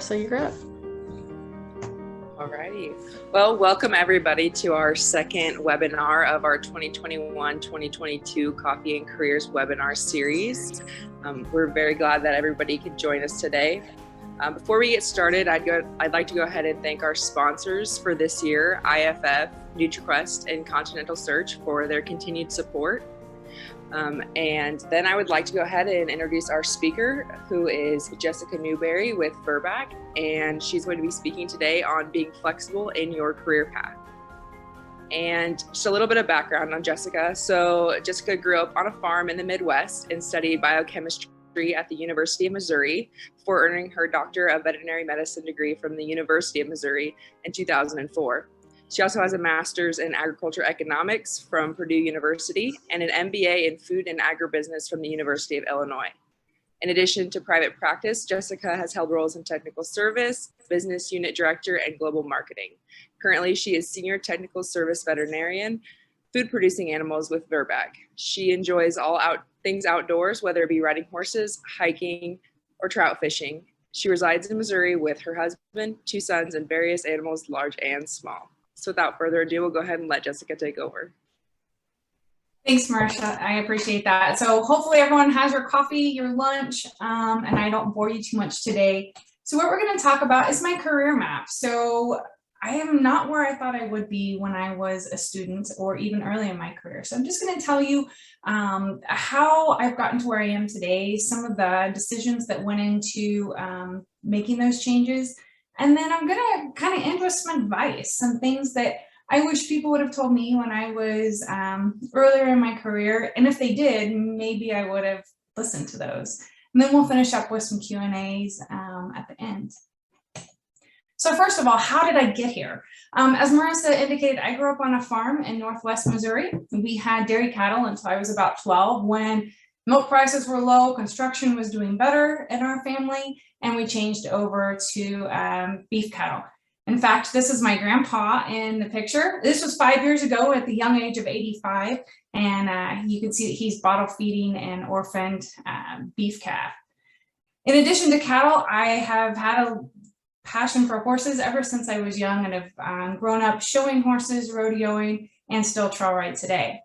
Marissa, you're up. Alrighty. Well, welcome everybody to our second webinar of our 2021-2022 Coffee and Careers webinar series. We're very glad that everybody could join us today. Before we get started, I'd like to go ahead and thank our sponsors for this year, IFF, NutriQuest, and Continental Search for their continued support. And then I would like to go ahead and introduce our speaker, who is Jessica Newberry with Virbac, and she's going to be speaking today on being flexible in your career path. And just a little bit of background on Jessica. So Jessica grew up on a farm in the Midwest and studied biochemistry at the University of Missouri before earning her Doctor of Veterinary Medicine degree from the University of Missouri in 2004. She also has a master's in agriculture economics from Purdue University and an MBA in food and agribusiness from the University of Illinois. In addition to private practice, Jessica has held roles in technical service, business unit director, and global marketing. Currently, she is senior technical service veterinarian, food producing animals with Virbac. She enjoys all things outdoors, whether it be riding horses, hiking, or trout fishing. She resides in Missouri with her husband, 2 sons, and various animals, large and small. So without further ado, we'll go ahead and let Jessica take over. Thanks, Marissa. I appreciate that. So hopefully everyone has your coffee, your lunch, and I don't bore you too much today. So what we're going to talk about is my career map. So I am not where I thought I would be when I was a student or even early in my career. So I'm just going to tell you how I've gotten to where I am today, some of the decisions that went into making those changes. And then I'm going to kind of end with some advice, some things that I wish people would have told me when I was earlier in my career. And if they did, maybe I would have listened to those. And then we'll finish up with some Q&As at the end. So first of all, how did I get here? As Marissa indicated, I grew up on a farm in Northwest Missouri. We had dairy cattle until I was about 12 when milk prices were low, construction was doing better in our family, and we changed over to beef cattle. In fact, this is my grandpa in the picture. This was 5 years ago at the young age of 85, and you can see that he's bottle feeding an orphaned beef calf. In addition to cattle, I have had a passion for horses ever since I was young and have grown up showing horses, rodeoing, and still trail ride today.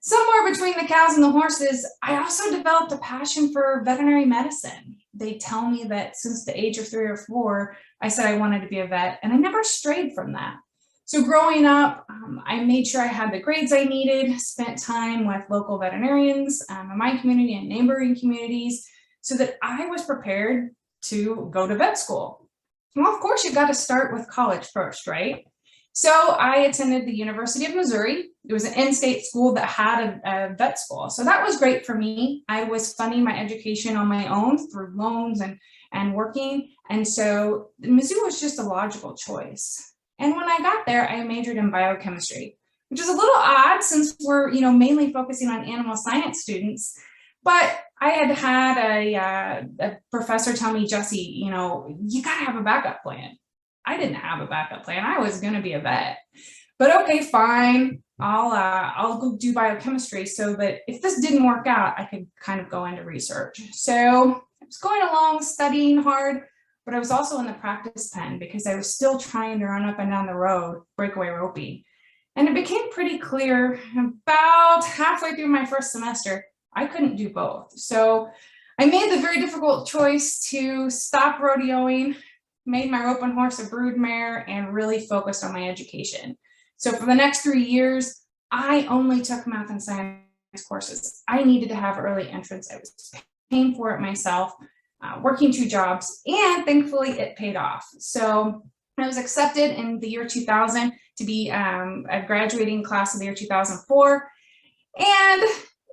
Somewhere between the cows and the horses, I also developed a passion for veterinary medicine. They tell me that since the age of 3 or 4, I said I wanted to be a vet, and I never strayed from that. So growing up, I made sure I had the grades I needed, spent time with local veterinarians in my community and neighboring communities so that I was prepared to go to vet school. Well, of course, you got to start with college first, right? So I attended the University of Missouri. It was an in-state school that had a vet school. So that was great for me. I was funding my education on my own through loans and working. And so Mizzou was just a logical choice. And when I got there, I majored in biochemistry, which is a little odd since we're mainly focusing on animal science students. But I had a professor tell me, Jesse, you got to have a backup plan. I didn't have a backup plan. I was going to be a vet, but okay, fine. I'll go do biochemistry so that if this didn't work out, I could kind of go into research. So I was going along studying hard, but I was also in the practice pen because I was still trying to run up and down the road, breakaway roping. And it became pretty clear about halfway through my first semester, I couldn't do both. So I made the very difficult choice to stop rodeoing, made my rope and horse a broodmare, and really focused on my education. So for the next 3 years, I only took math and science courses. I needed to have early entrance. I was paying for it myself, working 2 jobs, and thankfully it paid off. So I was accepted in the year 2000 to be a graduating class of the year 2004. And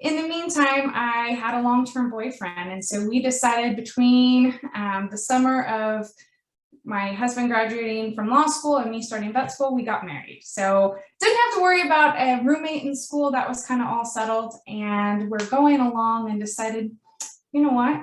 in the meantime, I had a long-term boyfriend. And so we decided between the summer of my husband graduating from law school and me starting vet school, we got married. So didn't have to worry about a roommate in school. That was kind of all settled. And we're going along and decided, you know what?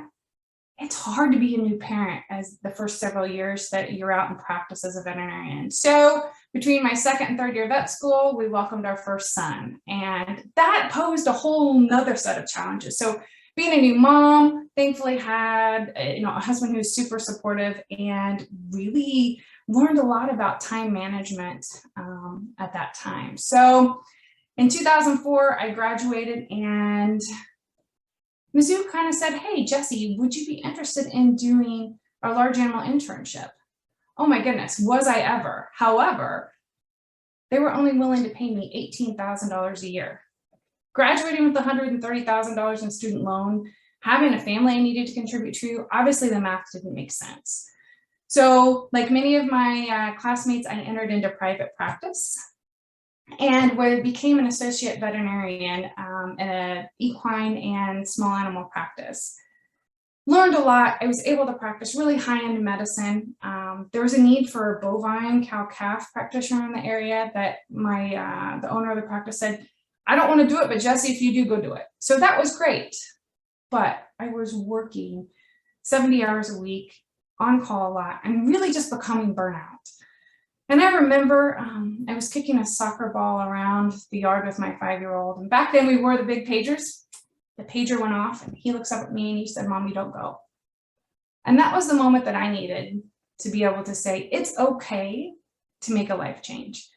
It's hard to be a new parent as the first several years that you're out in practice as a veterinarian. So between my 2nd and 3rd year vet school, we welcomed our first son. And that posed a whole nother set of challenges. So being a new mom, thankfully had a husband who's super supportive, and really learned a lot about time management at that time. So in 2004, I graduated, and Mizzou kind of said, hey, Jessie, would you be interested in doing a large animal internship? Oh my goodness, was I ever? However, they were only willing to pay me $18,000 a year. Graduating with $130,000 in student loan, having a family I needed to contribute to, obviously the math didn't make sense. So like many of my classmates, I entered into private practice and became an associate veterinarian in an equine and small animal practice. Learned a lot. I was able to practice really high-end medicine. There was a need for a bovine cow-calf practitioner in the area that the owner of the practice said, I don't want to do it, but Jessie, if you do, go do it. So that was great. But I was working 70 hours a week, on call a lot, and really just becoming burnout. And I remember I was kicking a soccer ball around the yard with my 5-year-old. And back then we wore the big pagers. The pager went off and he looks up at me and he said, Mom, you don't go. And that was the moment that I needed to be able to say, it's okay to make a life change.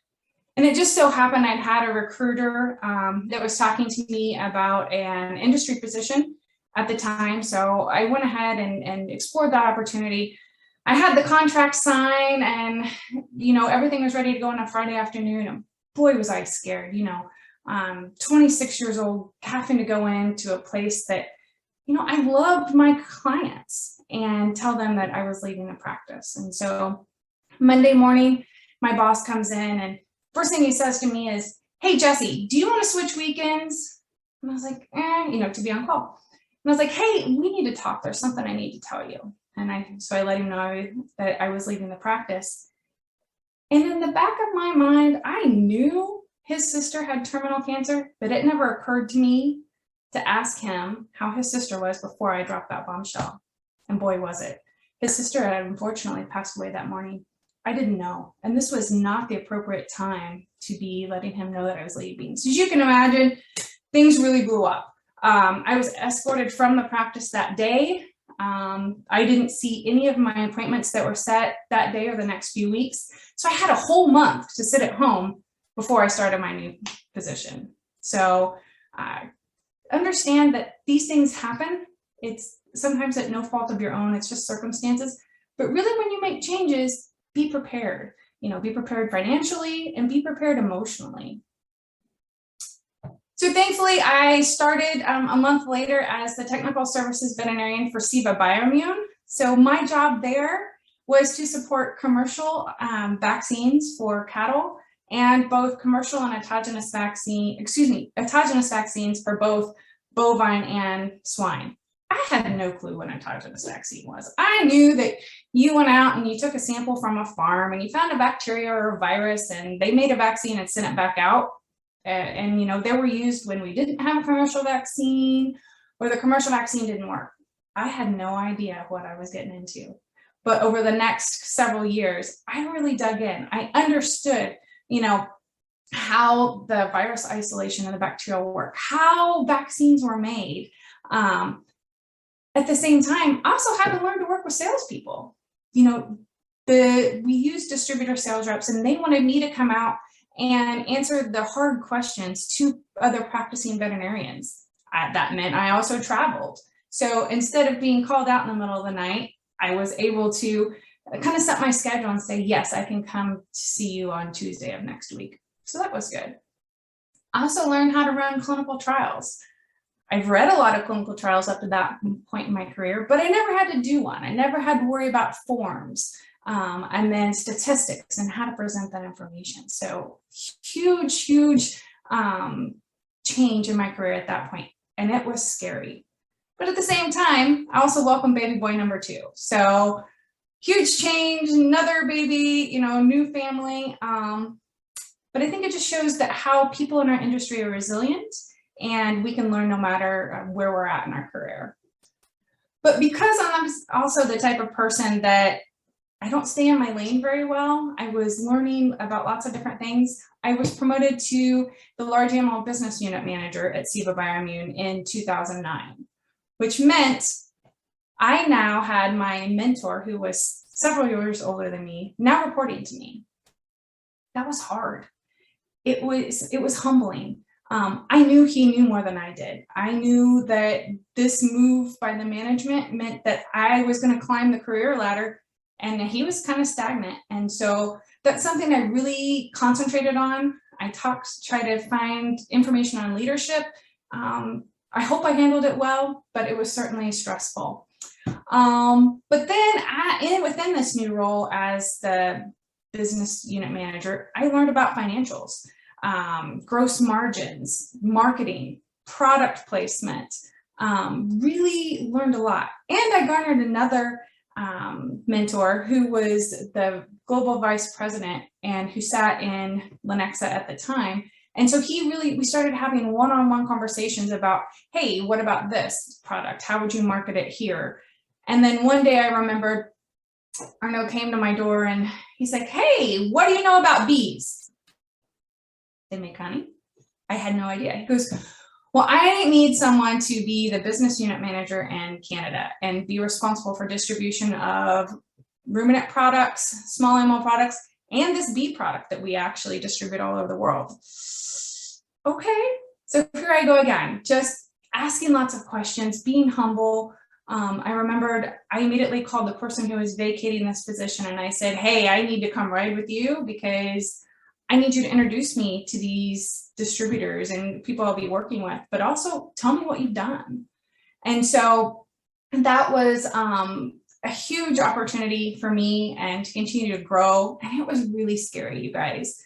And it just so happened I'd had a recruiter that was talking to me about an industry position at the time. So I went ahead and explored that opportunity. I had the contract signed, and everything was ready to go on a Friday afternoon. And boy, was I scared. 26 years old, having to go into a place that I loved my clients and tell them that I was leaving the practice. And so Monday morning, my boss comes in, and first thing he says to me is, hey, Jessie, do you want to switch weekends? And I was like, to be on call. And I was like, hey, we need to talk. There's something I need to tell you. And so I let him know that I was leaving the practice. And in the back of my mind, I knew his sister had terminal cancer, but it never occurred to me to ask him how his sister was before I dropped that bombshell. And boy, was it. His sister had unfortunately passed away that morning. I didn't know. And this was not the appropriate time to be letting him know that I was leaving. So as you can imagine, things really blew up. I was escorted from the practice that day. I didn't see any of my appointments that were set that day or the next few weeks. So I had a whole month to sit at home before I started my new position. So understand that these things happen. It's sometimes at no fault of your own. It's just circumstances. But really, when you make changes, be prepared. Be prepared financially and be prepared emotionally. So thankfully, I started a month later as the technical services veterinarian for SIVA Bioimmune. So my job there was to support commercial vaccines for cattle, and both commercial and autogenous vaccines for both bovine and swine. I had no clue what an autogenous vaccine was. I knew that you went out and you took a sample from a farm and you found a bacteria or a virus and they made a vaccine and sent it back out. And they were used when we didn't have a commercial vaccine or the commercial vaccine didn't work. I had no idea what I was getting into. But over the next several years, I really dug in. I understood, how the virus isolation and the bacterial work, how vaccines were made. At the same time, I also had to learn to work with salespeople. We used distributor sales reps, and they wanted me to come out and answer the hard questions to other practicing veterinarians. That meant I also traveled. So instead of being called out in the middle of the night, I was able to kind of set my schedule and say, yes, I can come to see you on Tuesday of next week. So that was good. I also learned how to run clinical trials. I've read a lot of clinical trials up to that point in my career, but I never had to do one. I never had to worry about forms and then statistics and how to present that information. So huge change in my career at that point, and it was scary. But at the same time, I also welcomed baby boy number 2. So huge change, another baby, new family. But I think it just shows that how people in our industry are resilient, and we can learn no matter where we're at in our career. But because I'm also the type of person that I don't stay in my lane very well, I was learning about lots of different things. I was promoted to the large animal business unit manager at SIVA Bioimmune in 2009. which meant I now had my mentor, who was several years older than me, now reporting to me. That was hard. It was humbling. I knew he knew more than I did. I knew that this move by the management meant that I was going to climb the career ladder, and he was kind of stagnant. And so that's something I really concentrated on. I tried to find information on leadership. I hope I handled it well, but it was certainly stressful. But then within this new role as the business unit manager, I learned about financials, gross margins, marketing, product placement, really learned a lot. And I garnered another mentor who was the global vice president and who sat in Lenexa at the time. And so we started having one-on-one conversations about, hey, what about this product? How would you market it here? And then one day I remembered Arno came to my door and he's like, hey, what do you know about bees? They make honey. I had no idea. He goes, well, I need someone to be the business unit manager in Canada and be responsible for distribution of ruminant products, small animal products, and this bee product that we actually distribute all over the world. Okay, so here I go again, just asking lots of questions, being humble. I remembered I immediately called the person who was vacating this position and I said, hey, I need to come ride with you because I need you to introduce me to these distributors and people I'll be working with, but also tell me what you've done. And so that was a huge opportunity for me and to continue to grow. And it was really scary, you guys,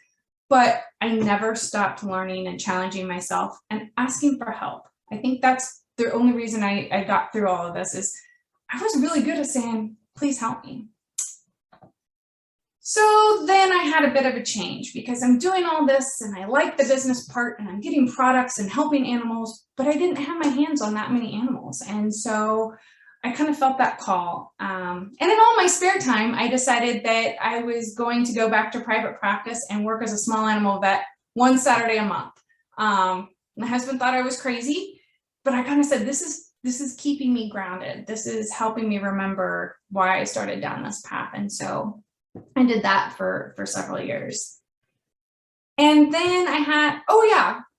but I never stopped learning and challenging myself and asking for help. I think that's the only reason I got through all of this is I was really good at saying, please help me. So then I had a bit of a change because I'm doing all this and I like the business part and I'm getting products and helping animals, but I didn't have my hands on that many animals. And so I kind of felt that call. And in all my spare time, I decided that I was going to go back to private practice and work as a small animal vet one Saturday a month. My husband thought I was crazy, but I kind of said, this is keeping me grounded. This is helping me remember why I started down this path. And so I did that for several years. And then I had,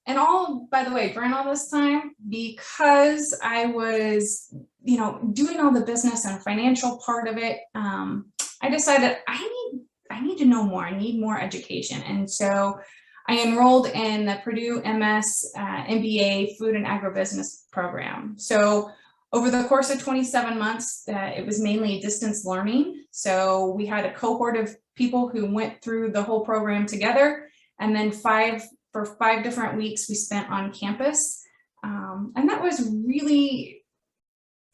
and all, by the way, during all this time, because I was, doing all the business and financial part of it, I decided I need to know more. I need more education. And so I enrolled in the Purdue MS MBA Food and Agribusiness program. So over the course of 27 months, it was mainly distance learning. So we had a cohort of people who went through the whole program together, and then for 5 different weeks we spent on campus. And that was really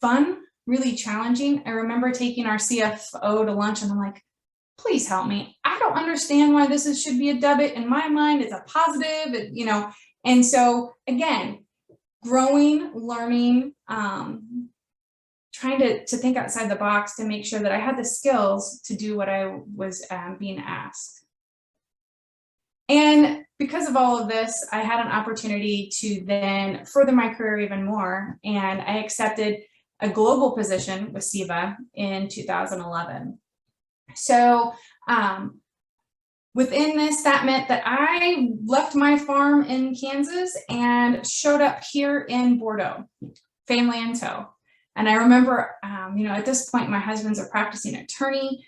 fun, really challenging. I remember taking our CFO to lunch and I'm like, please help me. I don't understand why this should be a debit. In my mind, it's a positive, And so again, growing, learning, trying to think outside the box to make sure that I had the skills to do what I was being asked. And because of all of this, I had an opportunity to then further my career even more. And I accepted a global position with SIVA in 2011. So within this, that meant that I left my farm in Kansas and showed up here in Bordeaux, family in tow. And I remember, at this point, my husband's a practicing attorney.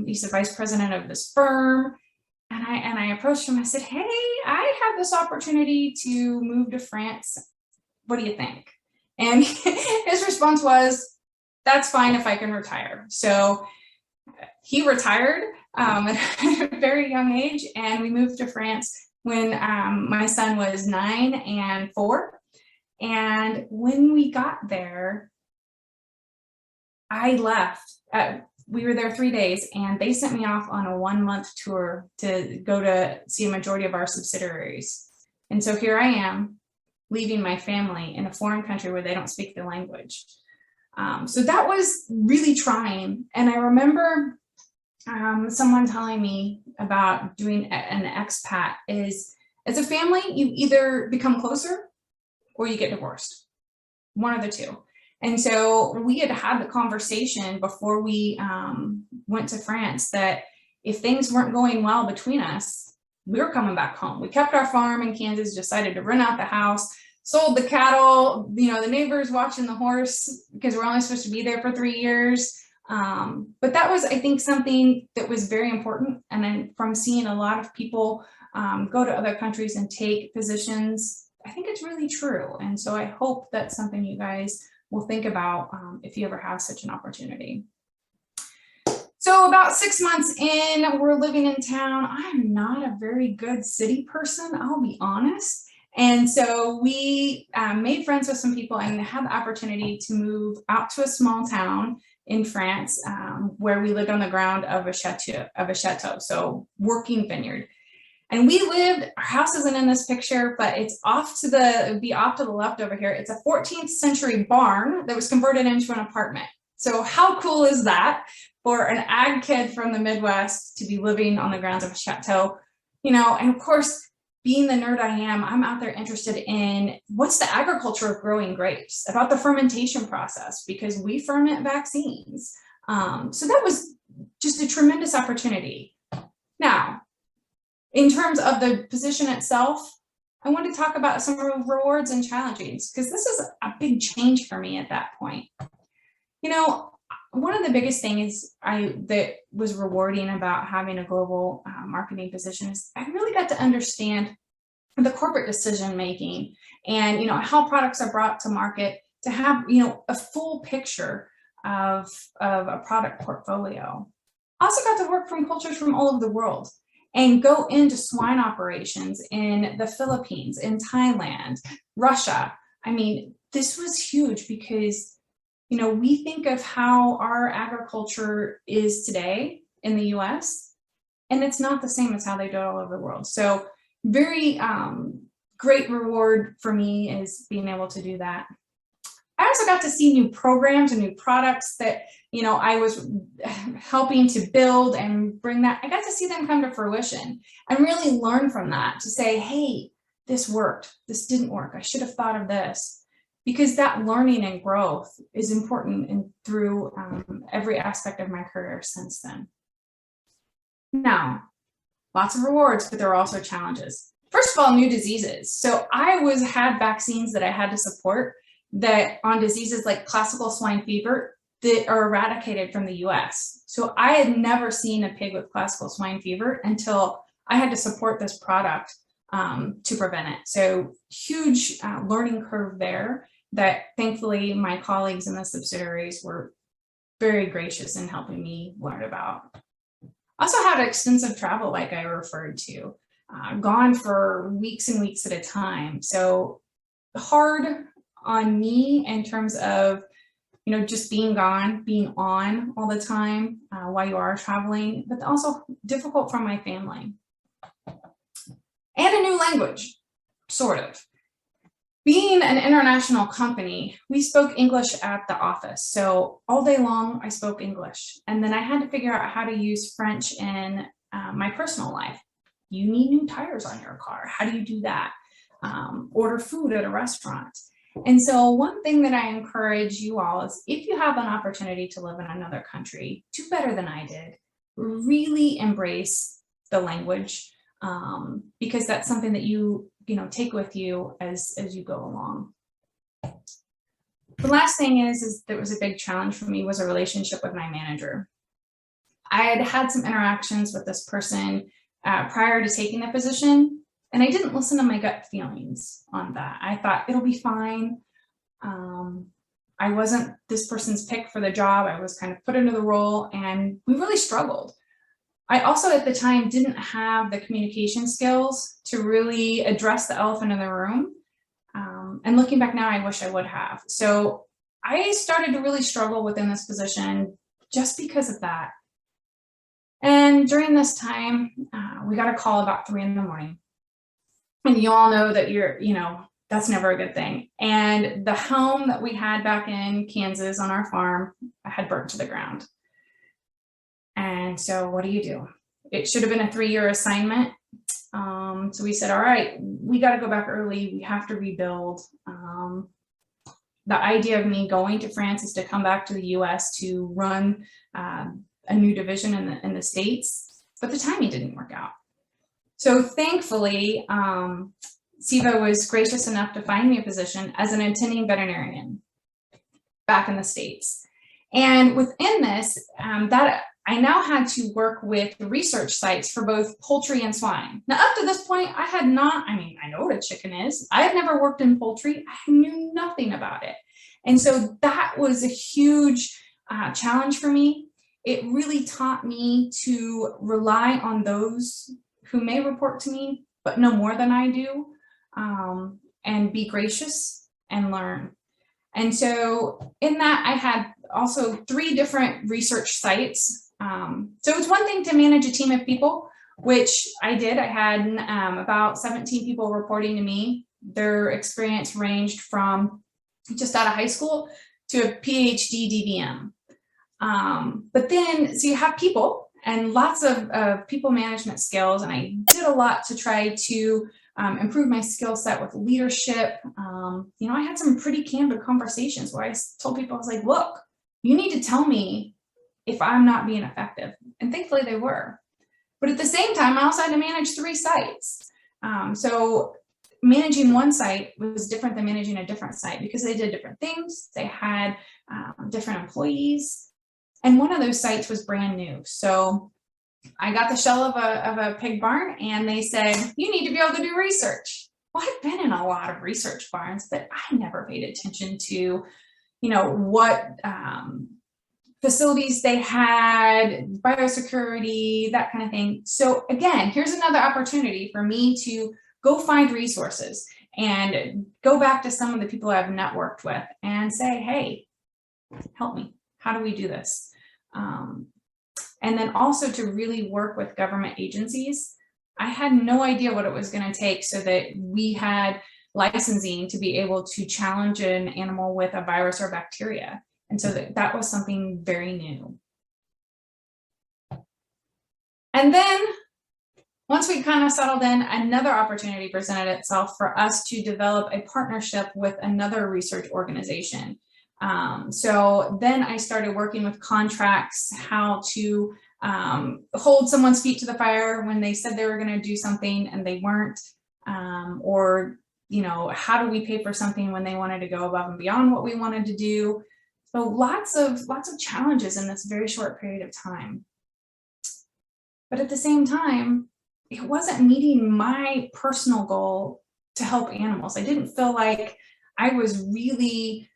He's the vice president of this firm. And I approached him. I said, hey, I have this opportunity to move to France. What do you think? And his response was, that's fine if I can retire. So he retired at a very young age, and we moved to France when my son was 9 and 4. And when we got there, I left. We were there 3 days, and they sent me off on a 1-month tour to go to see a majority of our subsidiaries. And so here I am, leaving my family in a foreign country where they don't speak the language. So that was really trying. And I remember someone telling me about doing an expat is, as a family, you either become closer or you get divorced, one of the two. And so we had the conversation before we went to France that if things weren't going well between us, we were coming back home. We kept our farm in Kansas, decided to rent out the house, sold the cattle, the neighbors watching the horse because we're only supposed to be there for 3 years. But that was, I think, something that was very important. And then from seeing a lot of people go to other countries and take positions, I think it's really true. And so I hope that's something you guys will think about if you ever have such an opportunity. So about 6 months in, we're living in town. I'm not a very good city person, I'll be honest. And so we made friends with some people and had the opportunity to move out to a small town in France where we lived on the ground of a chateau, so working vineyard. And we lived, our house isn't in this picture, but it's it would be off to the left over here. It's a 14th century barn that was converted into an apartment. So how cool is that for an ag kid from the Midwest to be living on the grounds of a chateau? And of course, being the nerd I am, I'm out there interested in what's the agriculture of growing grapes, about the fermentation process, because we ferment vaccines. So that was just a tremendous opportunity. Now, in terms of the position itself, I want to talk about some rewards and challenges, because this is a big change for me at that point. One of the biggest things that was rewarding about having a global marketing position is I really got to understand the corporate decision making and how products are brought to market, to have a full picture of a product portfolio. I also got to work from cultures from all over the world and go into swine operations in the Philippines, in Thailand, Russia. I mean, this was huge because, we think of how our agriculture is today in the US, and it's not the same as how they do it all over the world. So very great reward for me is being able to do that. I also got to see new programs and new products that, I was helping to build and bring that. I got to see them come to fruition and really learn from that, to say, hey, this worked, this didn't work, I should have thought of this. Because that learning and growth is important through every aspect of my career since then. Now, lots of rewards, but there are also challenges. First of all, new diseases. So I had vaccines that I had to support that on diseases like classical swine fever that are eradicated from the US. So I had never seen a pig with classical swine fever until I had to support this product to prevent it. So huge learning curve there that thankfully my colleagues in the subsidiaries were very gracious in helping me learn about. Also had extensive travel, like I referred to, gone for weeks and weeks at a time. So hard on me in terms of, just being gone, being on all the time while you are traveling, but also difficult for my family. And a new language, sort of. Being an international company, we spoke English at the office. So all day long, I spoke English. And then I had to figure out how to use French in my personal life. You need new tires on your car. How do you do that? Order food at a restaurant. And so one thing that I encourage you all is, if you have an opportunity to live in another country, do better than I did. Really embrace the language, because that's something that you take with you as you go along. The last thing is that was a big challenge for me was a relationship with my manager. I had had some interactions with this person prior to taking the position, and I didn't listen to my gut feelings on that. I thought it'll be fine. I wasn't this person's pick for the job. I was kind of put into the role, and we really struggled. I also at the time didn't have the communication skills to really address the elephant in the room. And looking back now, I wish I would have. So I started to really struggle within this position just because of that. And during this time, we got a call about 3 a.m. And you all know that that's never a good thing. And the home that we had back in Kansas on our farm had burnt to the ground. And so what do? It should have been a 3-year assignment. So we said, all right, we got to go back early. We have to rebuild. the idea of me going to France is to come back to the US to run a new division in the States, but the timing didn't work out. So thankfully, SIVA was gracious enough to find me a position as an attending veterinarian back in the States. And within this, that I now had to work with research sites for both poultry and swine. Now, up to this point, I had not, I mean, I know what a chicken is. I had never worked in poultry. I knew nothing about it. And so that was a huge challenge for me. It really taught me to rely on those who may report to me, but know more than I do, and be gracious and learn. And so in that, I had also 3 different research sites. So it's one thing to manage a team of people, which I did. I had about 17 people reporting to me. Their experience ranged from just out of high school to a PhD DVM. But then, so you have people and lots of people management skills. And I did a lot to try to improve my skill set with leadership. You know, I had some pretty candid conversations where I told people, I was like, look, you need to tell me if I'm not being effective. And thankfully they were. But at the same time, I also had to manage 3 sites. So managing one site was different than managing a different site because they did different things. They had different employees. And one of those sites was brand new. So I got the shell of a pig barn and they said, you need to be able to do research. Well, I've been in a lot of research barns, but I never paid attention to, you know, what facilities they had, biosecurity, that kind of thing. So again, here's another opportunity for me to go find resources and go back to some of the people I've networked with and say, hey, help me. How do we do this? And then also to really work with government agencies. I had no idea what it was going to take so that we had licensing to be able to challenge an animal with a virus or bacteria. And so that was something very new. And then once we kind of settled in, another opportunity presented itself for us to develop a partnership with another research organization. So then I started working with contracts, how to hold someone's feet to the fire when they said they were going to do something and they weren't, or, you know, how do we pay for something when they wanted to go above and beyond what we wanted to do. So lots of challenges in this very short period of time. But at the same time, it wasn't meeting my personal goal to help animals. I didn't feel like I was really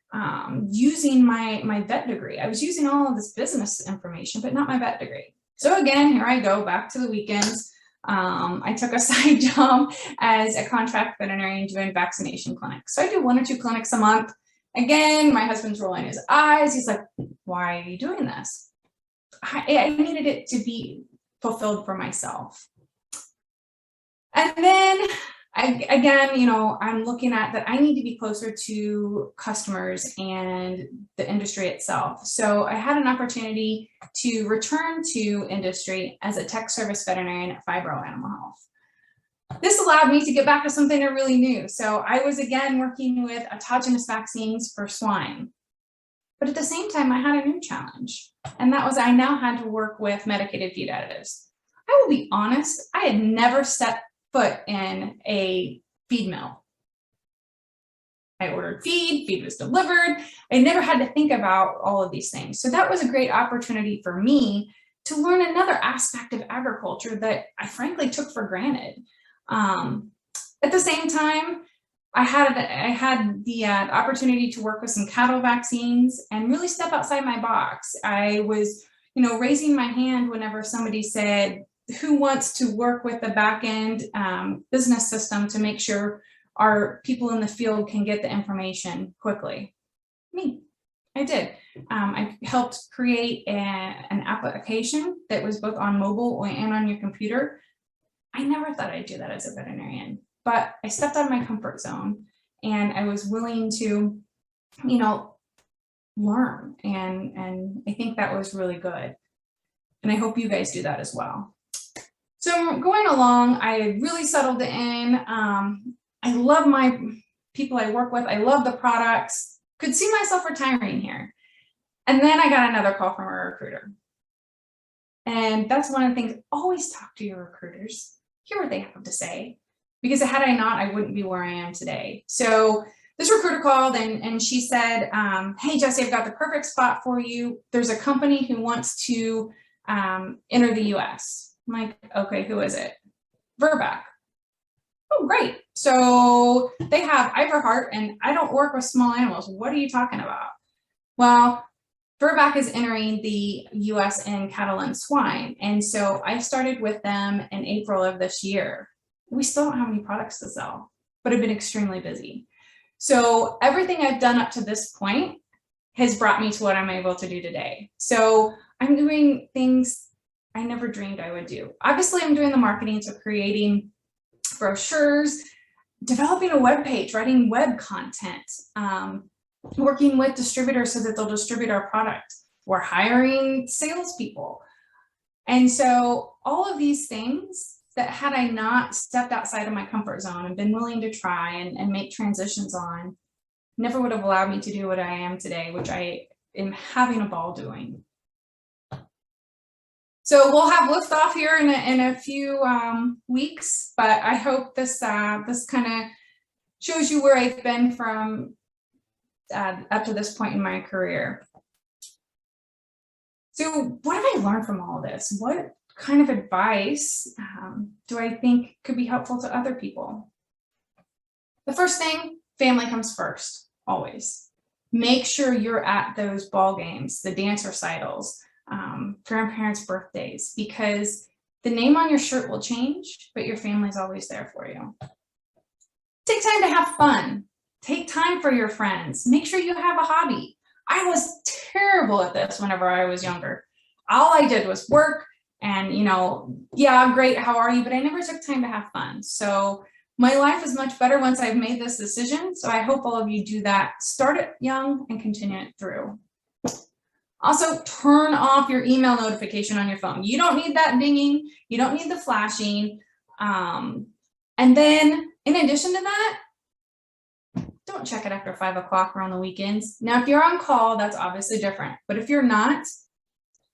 using my vet degree. I was using all of this business information, but not my vet degree. So again, here I go back to the weekends. I took a side job as a contract veterinarian doing vaccination clinics. So I do 1 or 2 clinics a month. Again, my husband's rolling his eyes. He's like, why are you doing this? I needed it to be fulfilled for myself. And then again, you know, I'm looking at that I need to be closer to customers and the industry itself. So I had an opportunity to return to industry as a tech service veterinarian at Fibro Animal Health. This allowed me to get back to something I really knew. So I was again working with autogenous vaccines for swine. But at the same time, I had a new challenge. And that was I now had to work with medicated feed additives. I will be honest, I had never set foot in a feed mill. I ordered feed was delivered. I never had to think about all of these things. So that was a great opportunity for me to learn another aspect of agriculture that I frankly took for granted. At the same time, I had the opportunity to work with some cattle vaccines and really step outside my box. I was, you know, raising my hand whenever somebody said, who wants to work with the back end business system to make sure our people in the field can get the information quickly? Me. I did. I helped create an application that was both on mobile and on your computer. I never thought I'd do that as a veterinarian, but I stepped out of my comfort zone and I was willing to, you know, learn. And I think that was really good. And I hope you guys do that as well. So going along, I really settled in. I love my people I work with. I love the products. could see myself retiring here. And then I got another call from a recruiter. And that's one of the things, always talk to your recruiters, hear what they have to say, because had I not, I wouldn't be where I am today. So this recruiter called and she said, hey, Jesse, I've got the perfect spot for you. There's a company who wants to enter the US. I'm like, okay, who is it? Virbac. Oh, great. So they have Iverheart, and I don't work with small animals. What are you talking about? Well, Virbac is entering the US in cattle and swine. And so I started with them in April of this year. We still don't have any products to sell, but I've been extremely busy. So everything I've done up to this point has brought me to what I'm able to do today. So I'm doing things I never dreamed I would do. Obviously, I'm doing the marketing, so creating brochures, developing a web page, writing web content, working with distributors so that they'll distribute our product. We're hiring salespeople. And so all of these things that had I not stepped outside of my comfort zone and been willing to try and make transitions on, never would have allowed me to do what I am today, which I am having a ball doing. So we'll have liftoff here in a few weeks, but I hope this this kind of shows you where I've been from up to this point in my career. So what have I learned from all of this? What kind of advice do I think could be helpful to other people? The first thing, family comes first, always. Make sure you're at those ball games, the dance recitals, grandparents' birthdays, because the name on your shirt will change, but your family's always there for you. Take time to have fun. Take time for your friends. Make sure you have a hobby. I was terrible at this whenever I was younger. All I did was work and, you know, yeah, great, how are you? But I never took time to have fun. So my life is much better once I've made this decision. So I hope all of you do that. Start it young and continue it through. Also, turn off your email notification on your phone. You don't need that dinging. You don't need the flashing. And then in addition to that, don't check it after 5 o'clock or on the weekends. Now, if you're on call, that's obviously different. But if you're not,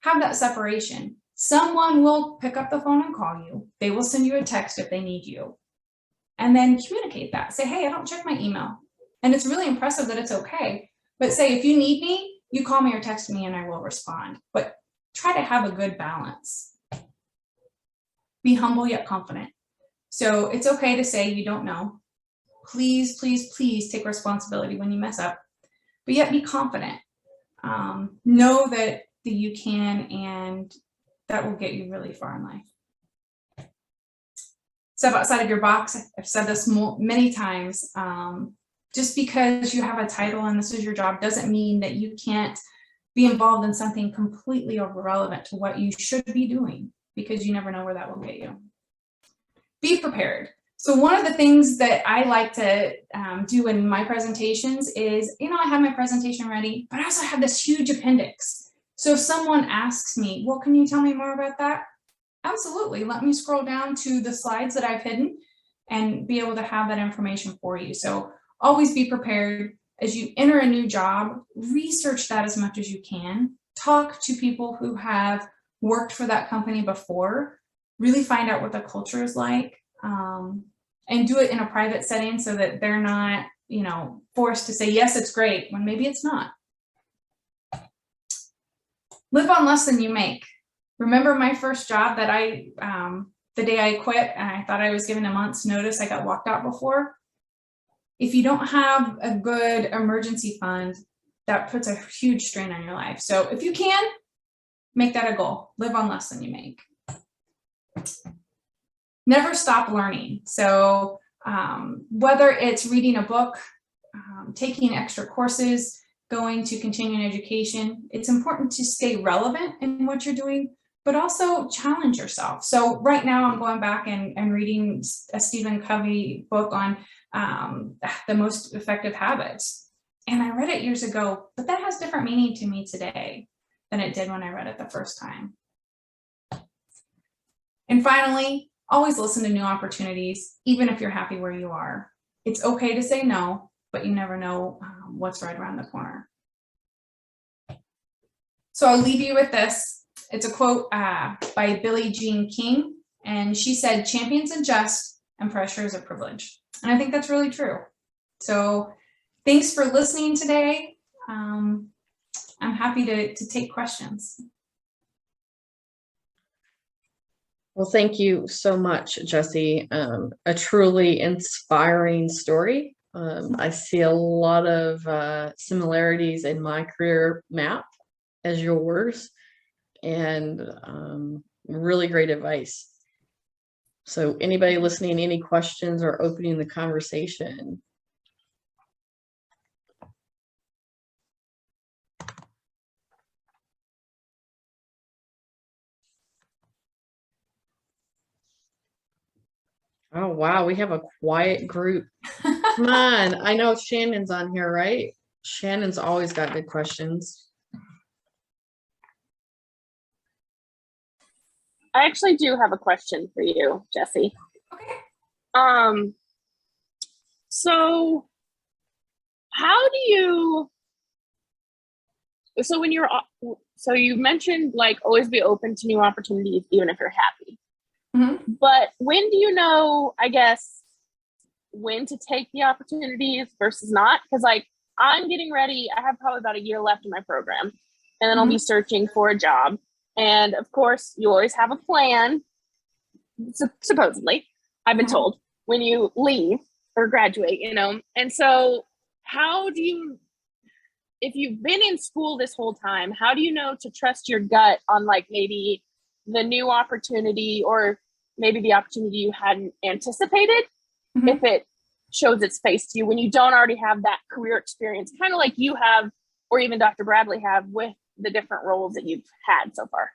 have that separation. Someone will pick up the phone and call you. They will send you a text if they need you. And then communicate that. Say, hey, I don't check my email. And it's really impressive that it's okay. But say, if you need me, you call me or text me and I will respond. But try to have a good balance. Be humble yet confident. So it's okay to say you don't know. Please, please, please take responsibility when you mess up, but yet be confident. Know that you can, and that will get you really far in life. Step outside of your box. I've said this many times. Just because you have a title and this is your job doesn't mean that you can't be involved in something completely irrelevant to what you should be doing, because you never know where that will get you. Be prepared. So one of the things that I like to do in my presentations is, you know, I have my presentation ready, but I also have this huge appendix. So if someone asks me, well, can you tell me more about that? Absolutely. Let me scroll down to the slides that I've hidden and be able to have that information for you. So always be prepared. As you enter a new job, research that as much as you can. Talk to people who have worked for that company before. Really find out what the culture is like. And do it in a private setting so that they're not, you know, forced to say, yes, it's great, when maybe it's not. Live on less than you make. Remember my first job that the day I quit and I thought I was given a month's notice, I got walked out before. If you don't have a good emergency fund, that puts a huge strain on your life. So if you can, make that a goal. Live on less than you make. Never stop learning. So whether it's reading a book, taking extra courses, going to continuing education, it's important to stay relevant in what you're doing, but also challenge yourself. So right now I'm going back and reading a Stephen Covey book on the most effective habits. And I read it years ago, but that has different meaning to me today than it did when I read it the first time. And finally, always listen to new opportunities, even if you're happy where you are. It's okay to say no. but you never know what's right around the corner. So I'll leave you with this. It's a quote by Billie Jean King, and she said, "Champions are just, and pressure is a privilege." And I think that's really true. So thanks for listening today. I'm happy to take questions. Well, thank you so much, Jessie. A truly inspiring story. I see a lot of similarities in my career map as yours, and really great advice. So anybody listening, any questions or opening the conversation? Oh, wow. We have a quiet group. Come on. I know Shannon's on here, right? Shannon's always got good questions. I actually do have a question for you, Jessie. Okay. So how do you, so when you're, so you mentioned like always be open to new opportunities, even if you're happy. Mm-hmm. But when do you know, I guess, when to take the opportunities versus not? Because like I'm getting ready, I have probably about a year left in my program, and then I'll be searching for a job. And of course, you always have a plan, supposedly, I've been told, when you leave or graduate, you know? And so how do you, if you've been in school this whole time, how do you know to trust your gut on like maybe the new opportunity or maybe the opportunity you hadn't anticipated, if it shows its face to you when you don't already have that career experience, kind of like you have, or even Dr. Bradley have with the different roles that you've had so far?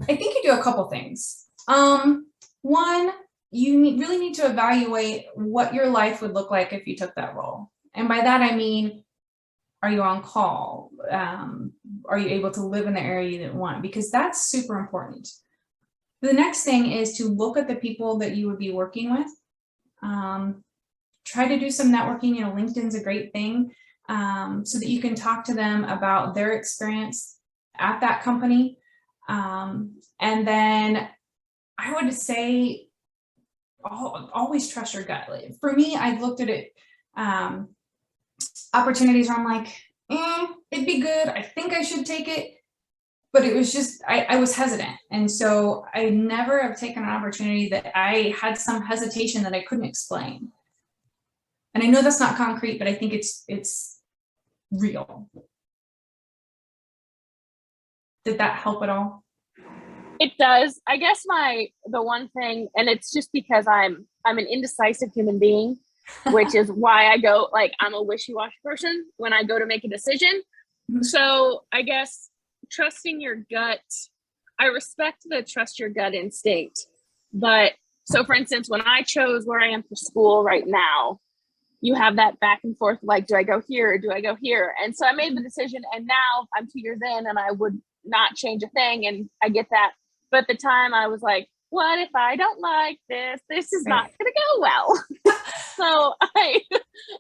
I think you do a couple things. One, you really need to evaluate what your life would look like if you took that role. And by that, I mean, are you on call? Are you able to live in the area you want? Because that's super important. The next thing is to look at the people that you would be working with. Try to do some networking. You know, LinkedIn's a great thing, so that you can talk to them about their experience at that company. And then I would say always trust your gut. For me, I've looked at it, opportunities where I'm like, it'd be good. I think I should take it. But it was just, I was hesitant. And so I never have taken an opportunity that I had some hesitation that I couldn't explain. And I know that's not concrete, but I think it's real. Did that help at all? It does. I guess the one thing, and it's just because I'm an indecisive human being, which is why I go, like, I'm a wishy-washy person when I go to make a decision. So I guess trusting your gut, I respect the trust your gut instinct. But so for instance, when I chose where I am for school right now, you have that back and forth, like, do I go here or do I go here? And so I made the decision, and now I'm 2 years in and I would not change a thing. And I get that. But at the time I was like, what if I don't like this? This is not going to go well. So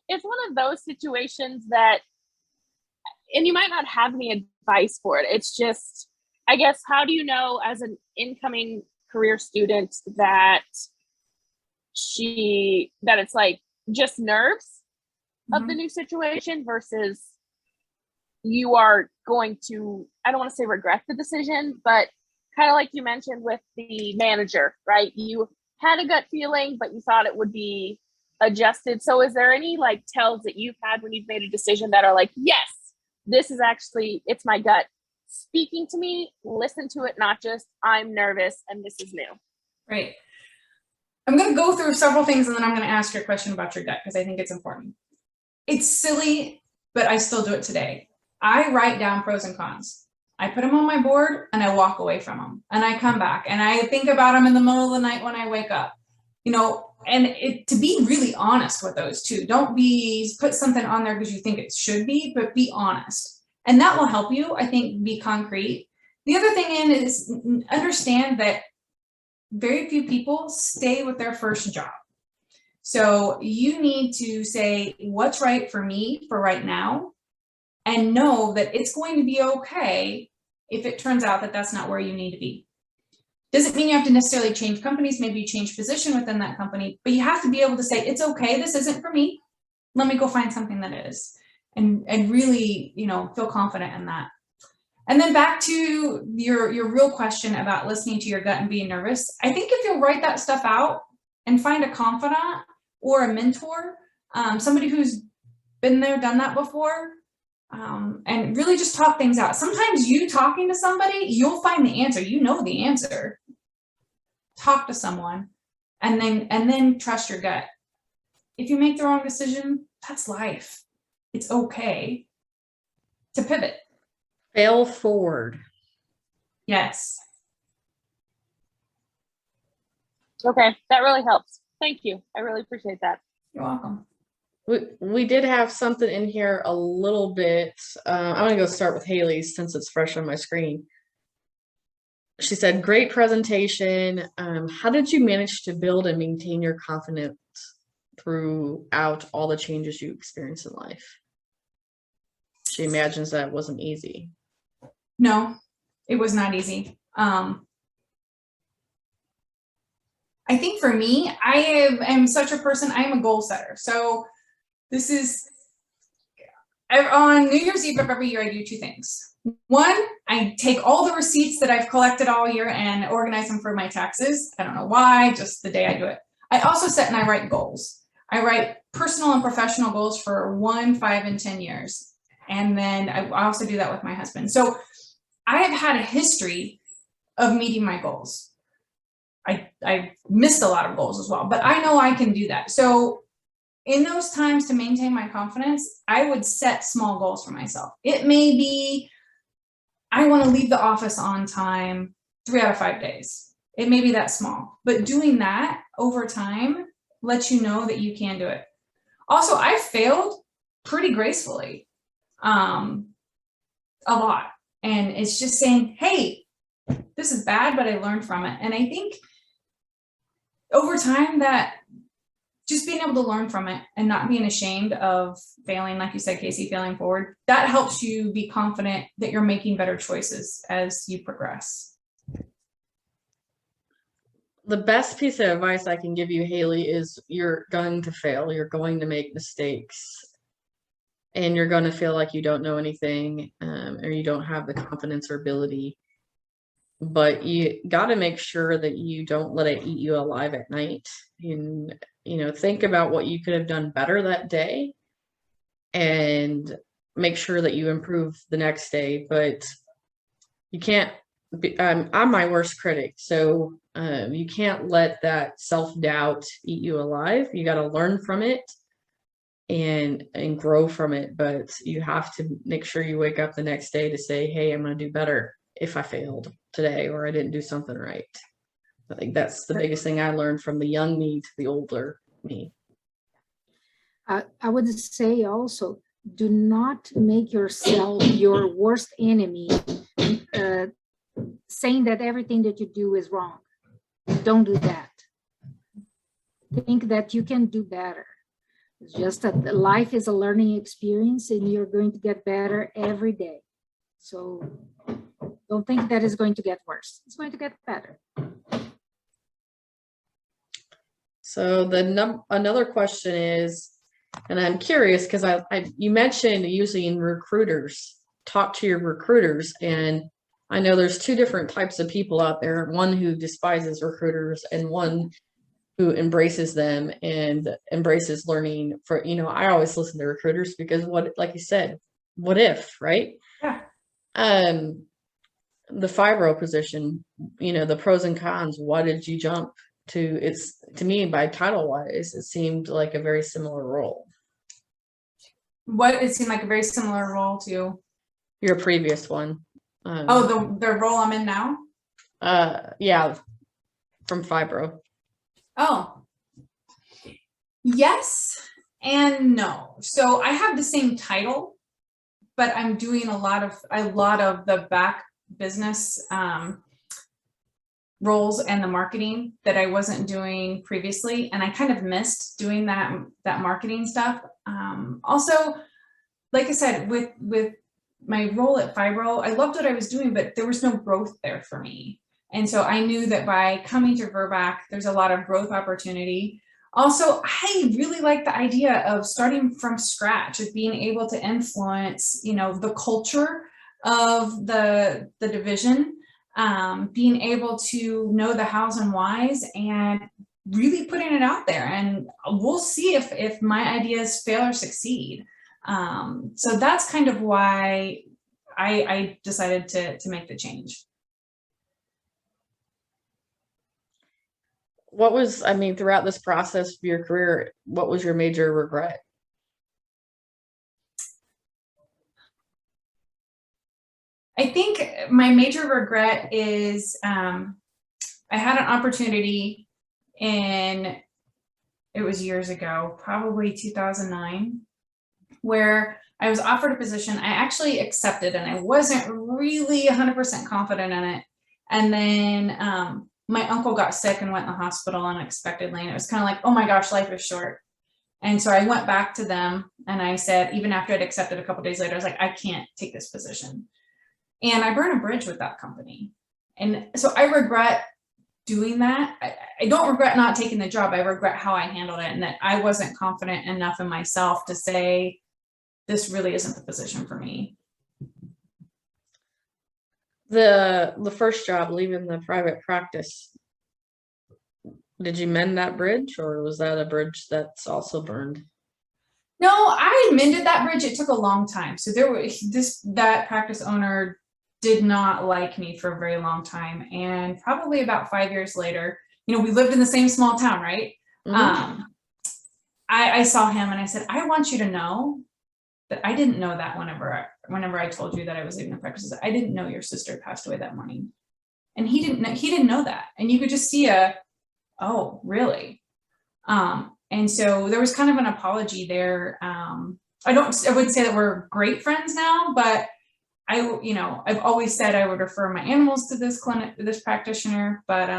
it's one of those situations that, and you might not have any advice for it. It's just, I guess, how do you know as an incoming career student that it's like just nerves of the new situation versus you are going to, I don't want to say regret the decision, but kind of like you mentioned with the manager, right? You had a gut feeling, but you thought it would be adjusted. So is there any like tells that you've had when you've made a decision that are like, yes, this is actually, it's my gut speaking to me, listen to it, not just I'm nervous and this is new? Right. I'm going to go through several things and then I'm going to ask you a question about your gut because I think it's important. It's silly, but I still do it today. I write down pros and cons. I put them on my board and I walk away from them and I come back and I think about them in the middle of the night when I wake up, you know, and to be really honest with those two. Don't put something on there because you think it should be, but be honest. And that will help you, I think, be concrete. The other thing is understand that very few people stay with their first job. So you need to say what's right for me for right now, and know that it's going to be okay if it turns out that that's not where you need to be. Doesn't mean you have to necessarily change companies. Maybe you change position within that company, but you have to be able to say, it's okay, this isn't for me. Let me go find something that is, and really, you know, feel confident in that. And then back to your real question about listening to your gut and being nervous. I think if you'll write that stuff out and find a confidant or a mentor, somebody who's been there, done that before, and really just talk things out. Sometimes you talking to somebody, you'll find the answer. You know the answer. Talk to someone, and then trust your gut. If you make the wrong decision, that's life. It's okay to pivot. Fail forward. Yes. Okay, that really helps. Thank you. I really appreciate that. You're welcome. We did have something in here a little bit. I'm going to go start with Haley's since it's fresh on my screen. She said, great presentation. How did you manage to build and maintain your confidence throughout all the changes you experienced in life? She imagines that wasn't easy. No, it was not easy. I think for me, I am such a person, I am a goal setter. So this is, on New Year's Eve of every year, I do two things. One, I take all the receipts that I've collected all year and organize them for my taxes. I don't know why, just the day I do it. I also set and I write goals. I write personal and professional goals for 1, 5, and 10 years. And then I also do that with my husband. So I have had a history of meeting my goals. I missed a lot of goals as well, but I know I can do that. So in those times to maintain my confidence, I would set small goals for myself. It may be, I want to leave the office on time 3 out of 5 days. It may be that small, but doing that over time lets you know that you can do it. Also, I failed pretty gracefully, a lot. And it's just saying, hey, this is bad, but I learned from it. And I think over time that just being able to learn from it and not being ashamed of failing, like you said, Casey, failing forward, that helps you be confident that you're making better choices as you progress. The best piece of advice I can give you, Haley, is you're going to fail. You're going to make mistakes. And you're going to feel like you don't know anything, or you don't have the confidence or ability. But you got to make sure that you don't let it eat you alive at night. And, you know, think about what you could have done better that day and make sure that you improve the next day. But you can't be, I'm my worst critic. So you can't let that self-doubt eat you alive. You got to learn from it and grow from it. But you have to make sure you wake up the next day to say, hey, I'm going to do better if I failed today or I didn't do something right. I think that's the biggest thing I learned from the young me to the older me. I would say also, do not make yourself your worst enemy, saying that everything that you do is wrong. Don't do that. Think that you can do better. It's just that life is a learning experience and you're going to get better every day. So don't think that it's going to get worse. It's going to get better. So another question is, and I'm curious because you mentioned using recruiters, talk to your recruiters, and I know there's 2 different types of people out there, one who despises recruiters and one who embraces them and embraces learning. For, you know, I always listen to recruiters because like you said, what if, right? Yeah. The fibro position, you know, the pros and cons, why did you jump to? It's, to me, by title wise, it seemed like a very similar role. It seemed like a very similar role to Your previous one. the role I'm in now? Yeah, from fibro. Oh, yes and no. So I have the same title, but I'm doing a lot of the back business. roles and the marketing that I wasn't doing previously. And I kind of missed doing that marketing stuff. Also, like I said, with my role at Fibro, I loved what I was doing, but there was no growth there for me. And so I knew that by coming to Virbac, there's a lot of growth opportunity. Also, I really like the idea of starting from scratch, of being able to influence, you know, the culture of the division, being able to know the hows and whys and really putting it out there. And we'll see if my ideas fail or succeed. So that's kind of why I decided to make the change. What was, I mean, throughout this process of your career, what was your major regret? I think my major regret is I had an opportunity it was years ago, probably 2009, where I was offered a position. I actually accepted and I wasn't really 100% confident in it. And then my uncle got sick and went in the hospital unexpectedly. And it was kind of like, oh my gosh, life is short. And so I went back to them and I said, even after I'd accepted a couple days later, I was like, I can't take this position. And I burned a bridge with that company. And so I regret doing that. I don't regret not taking the job. I regret how I handled it and that I wasn't confident enough in myself to say, this really isn't the position for me. The first job, leaving the private practice, did you mend that bridge, or was that a bridge that's also burned? No, I mended that bridge. It took a long time. So that practice owner did not like me for a very long time. And probably about 5 years later, you know, we lived in the same small town, right? Mm-hmm. I saw him and I said, I want you to know that I didn't know that whenever I told you that I was leaving the practice, I didn't know your sister passed away that morning. And he didn't know that. And you could just see oh, really? And so there was kind of an apology there. I wouldn't say that we're great friends now, but I've always said I would refer my animals to this practitioner, but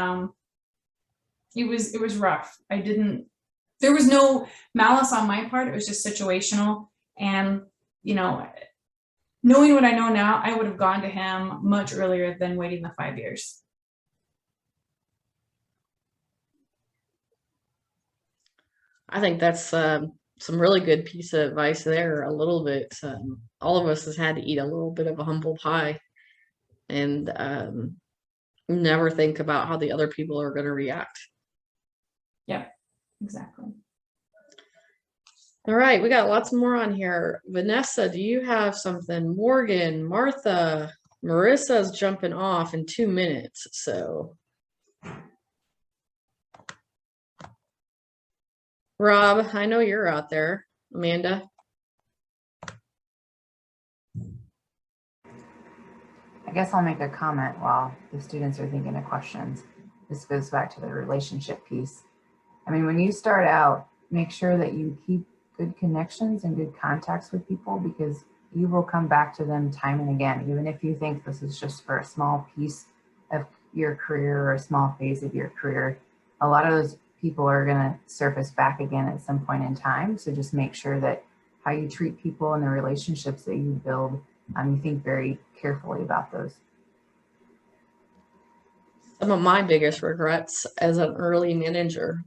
it was rough. There was no malice on my part. It was just situational. And, you know, knowing what I know now, I would have gone to him much earlier than waiting the 5 years. I think that's some really good piece of advice there. A little bit, all of us has had to eat a little bit of a humble pie, and never think about how the other people are going to react. Yeah, exactly. All right, we got lots more on here. Vanessa, do you have something? Morgan, Martha, Marissa's jumping off in 2 minutes, so. Rob, I know you're out there. Amanda? I guess I'll make a comment while the students are thinking of questions. This goes back to the relationship piece. I mean, when you start out, make sure that you keep good connections and good contacts with people, because you will come back to them time and again, even if you think this is just for a small piece of your career or a small phase of your career. A lot of those people are going to surface back again at some point in time. So just make sure that how you treat people and the relationships that you build, you think very carefully about those. Some of my biggest regrets as an early manager.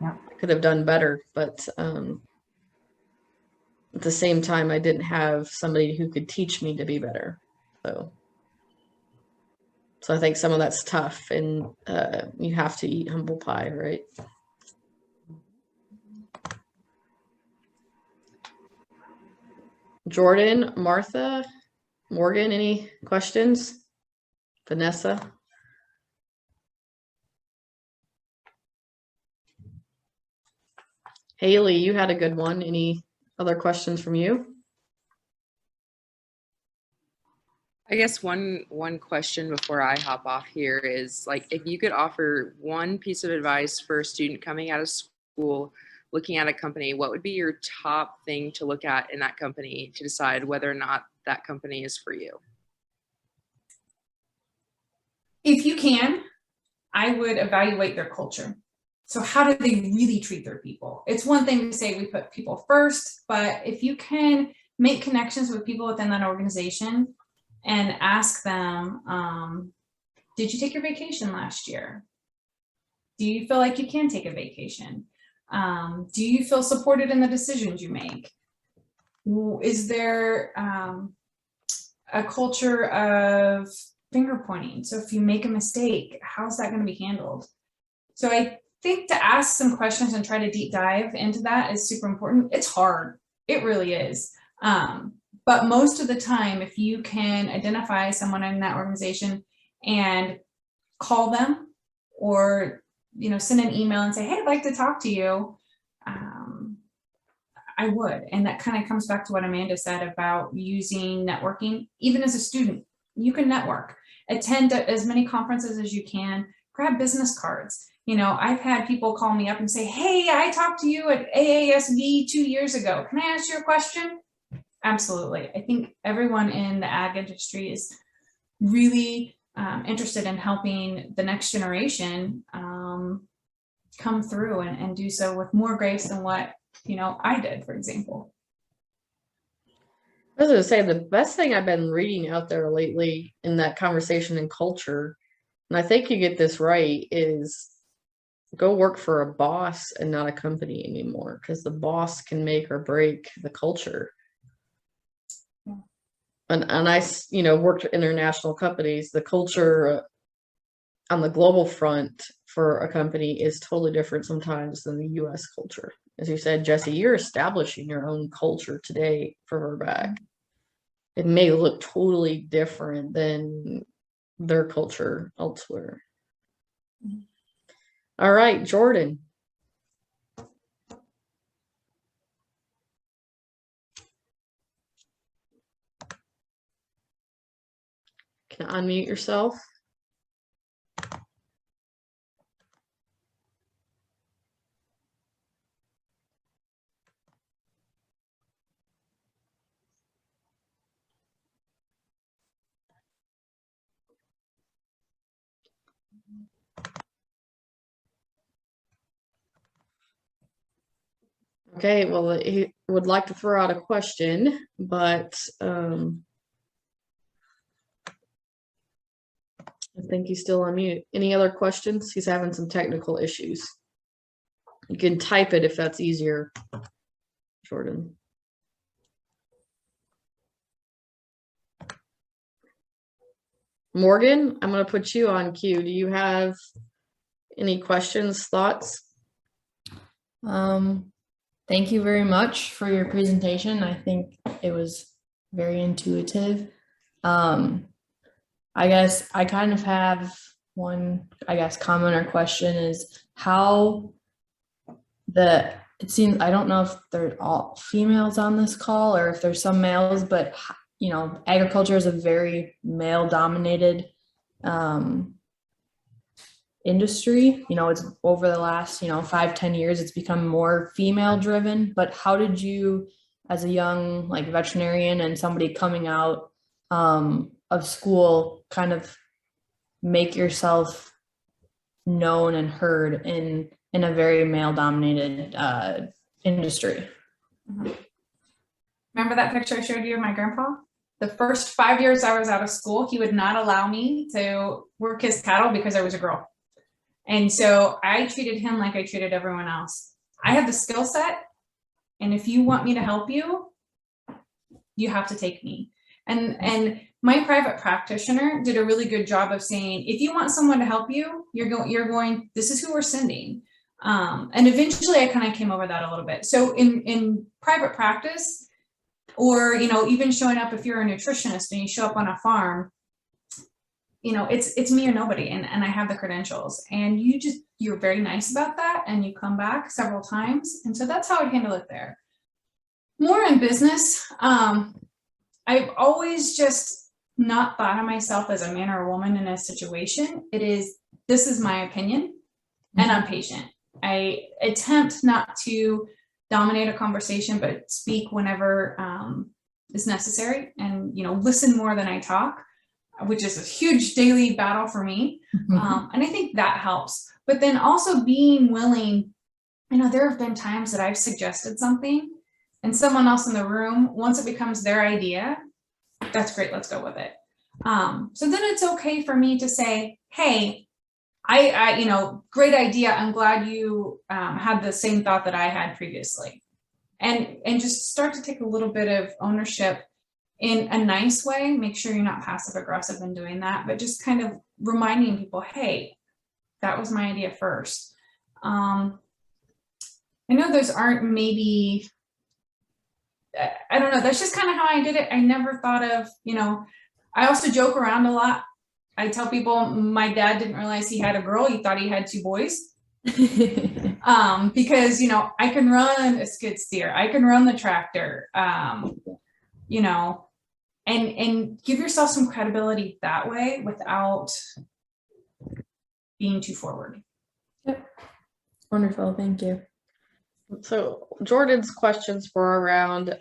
Yeah. I could have done better, but at the same time, I didn't have somebody who could teach me to be better. So I think some of that's tough, and you have to eat humble pie, right? Jordan, Martha, Morgan, any questions? Vanessa? Haley, you had a good one. Any other questions from you? I guess one question before I hop off here is, like, if you could offer one piece of advice for a student coming out of school, looking at a company, what would be your top thing to look at in that company to decide whether or not that company is for you? if you can, I would evaluate their culture. So how do they really treat their people? It's one thing to say we put people first, but if you can make connections with people within that organization and ask them, did you take your vacation last year? Do you feel like you can take a vacation? Do you feel supported in the decisions you make? Is there a culture of finger pointing? So if you make a mistake, how's that going to be handled? So I think to ask some questions and try to deep dive into that is super important. It's hard. It really is. But most of the time, if you can identify someone in that organization and call them or, you know, send an email and say, hey, I'd like to talk to you, I would. And that kind of comes back to what Amanda said about using networking. Even as a student, you can network, attend as many conferences as you can, grab business cards. You know, I've had people call me up and say, hey, I talked to you at AASB 2 years ago. Can I ask you a question? Absolutely. I think everyone in the ag industry is really interested in helping the next generation come through and do so with more grace than what, you know, I did, for example. I was going to say the best thing I've been reading out there lately in that conversation and culture, and I think you get this right, is go work for a boss and not a company anymore, because the boss can make or break the culture. Yeah. And I, you know, worked for international companies. The culture on the global front for a company is totally different sometimes than the US culture. As you said, Jesse, you're establishing your own culture today for Virbac. It may look totally different than their culture elsewhere. All right, Jordan. Can you unmute yourself? Okay, well, he would like to throw out a question, but I think he's still on mute. Any other questions? He's having some technical issues. You can type it if that's easier, Jordan. Morgan, I'm going to put you on cue. Do you have any questions, thoughts? Thank you very much for your presentation. I think it was very intuitive. I guess I kind of have one, comment or question is how it seems, I don't know if they're all females on this call or if there's some males, but you know, agriculture is a very male dominated industry. You know, it's over the last, 5-10 years, it's become more female driven. But how did you, as a young veterinarian and somebody coming out of school, kind of make yourself known and heard in a very male dominated industry? Remember that picture I showed you of my grandpa? The first 5 years I was out of school, he would not allow me to work his cattle because I was a girl. And so I treated him like I treated everyone else. I have the skill set, and if you want me to help you, you have to take me. And my private practitioner did a really good job of saying, if you want someone to help you, you're going, this is who we're sending. And eventually I kind of came over that a little bit. So in private practice, or, even showing up, if you're a nutritionist and you show up on a farm, it's me or nobody, and I have the credentials, and you're very nice about that, and you come back several times. And so that's how I handle it there. More in business, I've always just not thought of myself as a man or a woman in a situation. This is my opinion, and I'm patient. I attempt not to dominate a conversation, but speak whenever is necessary, and listen more than I talk. which is a huge daily battle for me. And I think that helps. But then also being willing, there have been times that I've suggested something and someone else in the room, once it becomes their idea, that's great, let's go with it. So then it's okay for me to say, hey, I great idea. I'm glad you had the same thought that I had previously. And just start to take a little bit of ownership in a nice way. Make sure you're not passive aggressive in doing that, but just kind of reminding people, hey, that was my idea first. I know those aren't maybe, I don't know, that's just kind of how I did it. I never thought of, I also joke around a lot. I tell people my dad didn't realize he had a girl. He thought he had 2 boys. Because, I can run a skid steer. I can run the tractor, and give yourself some credibility that way without being too forward. Yep. Wonderful. Thank you. So Jordan's questions were around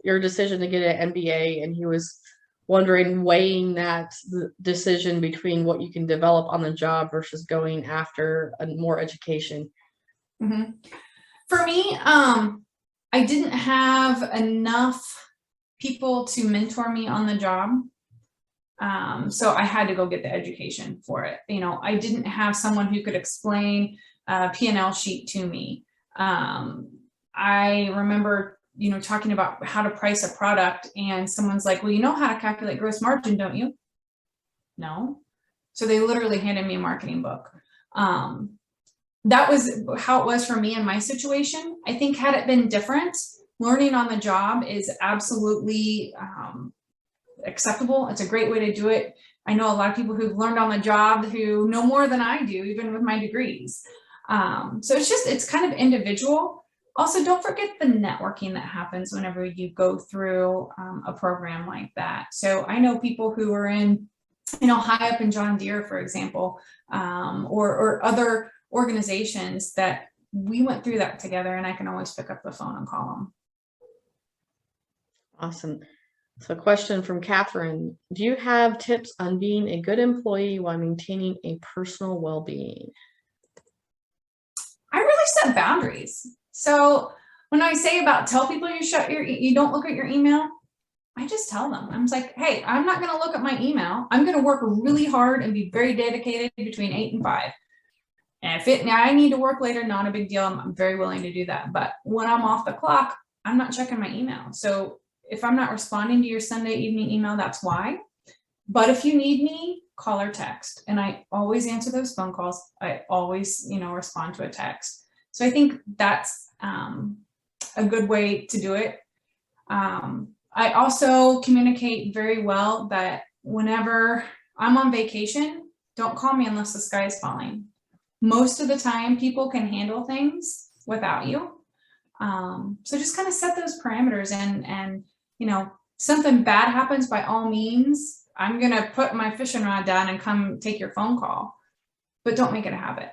your decision to get an MBA, and he was wondering, weighing that decision between what you can develop on the job versus going after more education. Mm-hmm. For me, I didn't have enough people to mentor me on the job. So I had to go get the education for it. I didn't have someone who could explain a P&L sheet to me. I remember, talking about how to price a product, and someone's like, well, you know how to calculate gross margin, don't you? No. So they literally handed me a marketing book. That was how it was for me in my situation. I think had it been different, learning on the job is absolutely acceptable. It's a great way to do it. I know a lot of people who've learned on the job who know more than I do, even with my degrees. So it's kind of individual. Also, don't forget the networking that happens whenever you go through a program like that. So I know people who are in, high up in John Deere, for example, or other organizations that we went through that together, and I can always pick up the phone and call them. Awesome. So a question from Catherine. Do you have tips on being a good employee while maintaining a personal well-being? I really set boundaries. So when I say about tell people you don't look at your email, I just tell them. I'm just like, hey, I'm not going to look at my email. I'm going to work really hard and be very dedicated between 8 and 5. And if I need to work later, not a big deal. I'm very willing to do that. But when I'm off the clock, I'm not checking my email. So if I'm not responding to your Sunday evening email, that's why. But if you need me, call or text. And I always answer those phone calls. I always, respond to a text. So I think that's a good way to do it. I also communicate very well that whenever I'm on vacation, don't call me unless the sky is falling. Most of the time, people can handle things without you. So just kind of set those parameters, and something bad happens, by all means, I'm going to put my fishing rod down and come take your phone call, but don't make it a habit.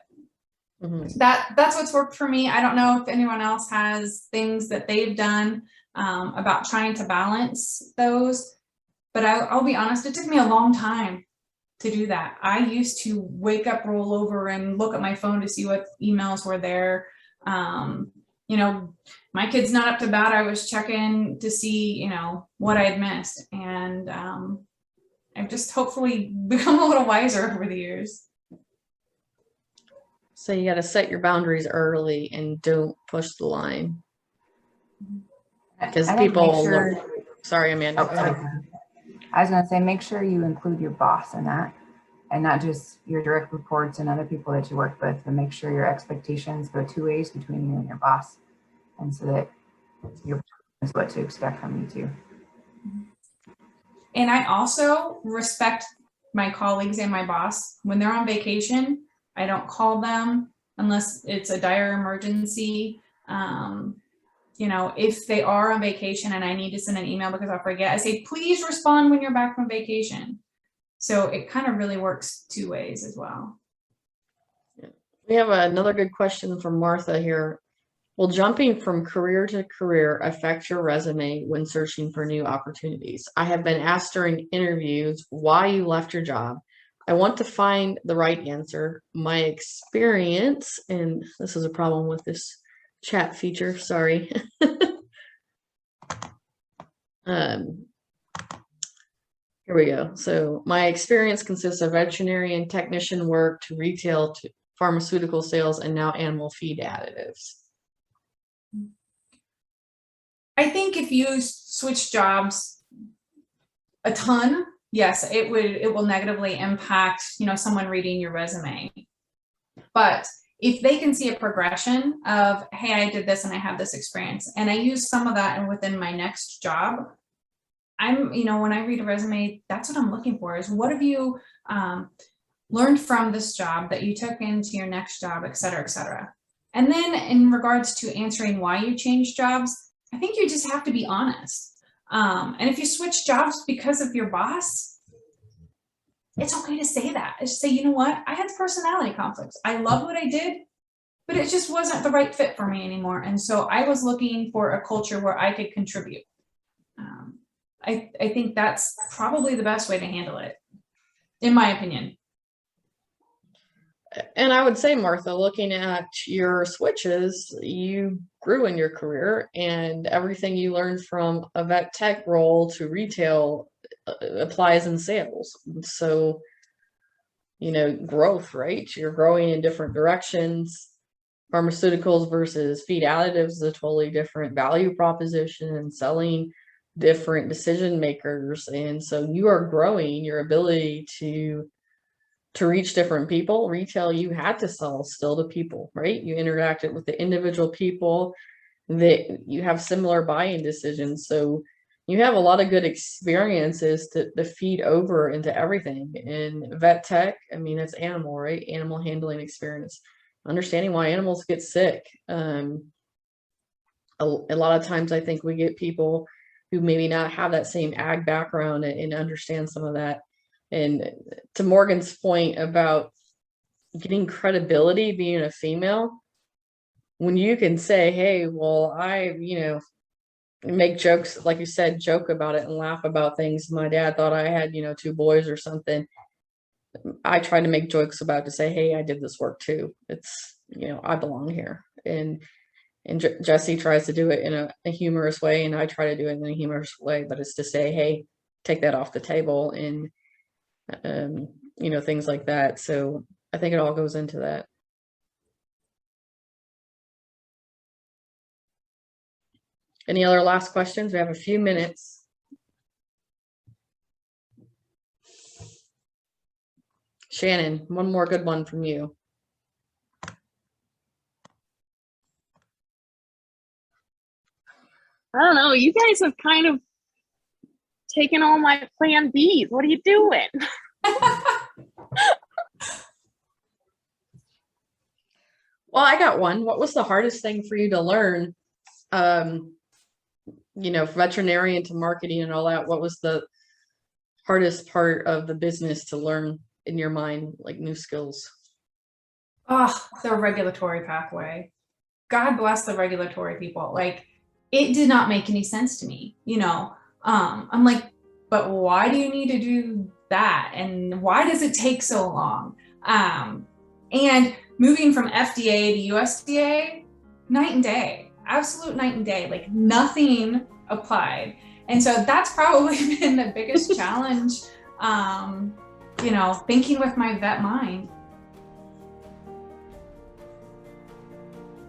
Mm-hmm. That's what's worked for me. I don't know if anyone else has things that they've done about trying to balance those, but I'll be honest, it took me a long time to do that. I used to wake up, roll over, and look at my phone to see what emails were there. My kid's not up to bat. I was checking to see, what I had missed. And I've just hopefully become a little wiser over the years. So you got to set your boundaries early and don't push the line. Because people, sorry, Amanda. I was going to say, make sure you include your boss in that, and not just your direct reports and other people that you work with, but make sure your expectations go 2 ways between you and your boss. And so that you know what to expect from you too. And I also respect my colleagues and my boss. When they're on vacation, I don't call them unless it's a dire emergency. If they are on vacation and I need to send an email because I'll forget, I say, please respond when you're back from vacation. So it kind of really works 2 ways as well. We have another good question from Martha here. Will jumping from career to career affect your resume when searching for new opportunities? I have been asked during interviews why you left your job. I want to find the right answer. My experience, and this is a problem with this chat feature, sorry. Here we go. So my experience consists of veterinarian technician work to retail to pharmaceutical sales and now animal feed additives. I think if you switch jobs a ton, yes, it will negatively impact, someone reading your resume. But if they can see a progression of, hey, I did this and I have this experience, and I use some of that and within my next job, when I read a resume, that's what I'm looking for, is what have you learned from this job that you took into your next job, et cetera, et cetera. And then in regards to answering why you changed jobs, I think you just have to be honest. And if you switch jobs because of your boss, it's okay to say that. Just say, you know what? I had personality conflicts. I love what I did, but it just wasn't the right fit for me anymore. And so I was looking for a culture where I could contribute. I think that's probably the best way to handle it, in my opinion. And I would say, Martha, looking at your switches, you grew in your career, and everything you learned from a vet tech role to retail applies in sales. So, growth, right? You're growing in different directions. Pharmaceuticals versus feed additives is a totally different value proposition, and selling different decision makers. And so you are growing your ability to reach different people. Retail, you had to sell still to people, right? You interacted with the individual people that you have similar buying decisions. So you have a lot of good experiences to feed over into everything. In vet tech, it's animal, right? Animal handling experience, understanding why animals get sick. A lot of times I think we get people who maybe not have that same ag background and understand some of that. And to Morgan's point about getting credibility being a female, when you can say, hey, well, I, make jokes, like you said, joke about it and laugh about things. My dad thought I had, 2 boys or something. I try to make jokes about it to say, hey, I did this work too. It's, I belong here. And Jesse tries to do it in a humorous way, and I try to do it in a humorous way, but it's to say, hey, take that off the table, and things like that. So I think it all goes into that. Any other last questions? We have a few minutes. Shannon, one more good one from you. I don't know. You guys have kind of taken all my plan Bs. What are you doing? Well, I got one. What was the hardest thing for you to learn? Veterinarian to marketing and all that. What was the hardest part of the business to learn in your mind, like new skills? Oh, the regulatory pathway. God bless the regulatory people. Like, it did not make any sense to me. I'm like, but why do you need to do that? And why does it take so long? And moving from FDA to USDA, night and day, absolute night and day, like nothing applied. And so that's probably been the biggest challenge, thinking with my vet mind.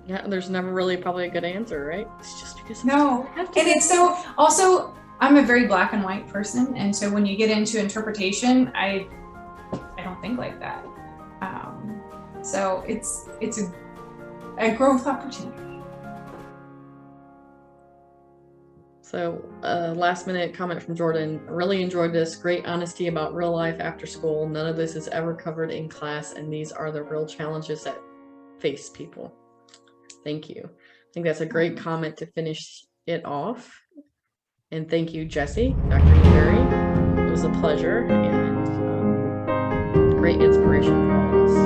Yeah, there's never really probably a good answer, right? It's just because no. And it's so also, I'm a very black and white person, and so when you get into interpretation, I don't think like that. So it's a growth opportunity. So last minute comment from Jordan. Really enjoyed this. Great honesty about real life after school. None of this is ever covered in class, and these are the real challenges that face people. Thank you. I think that's a great comment to finish it off. And thank you, Jesse, Dr. Newberry. It was a pleasure and great inspiration for all of us.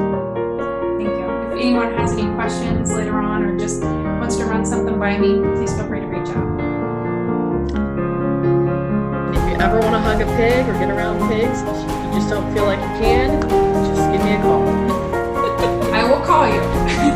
Thank you. anyone has any questions later on or just wants to run something by me, please feel free to reach out. And if you ever want to hug a pig or get around pigs, you just don't feel like you can, just give me a call. I will call you.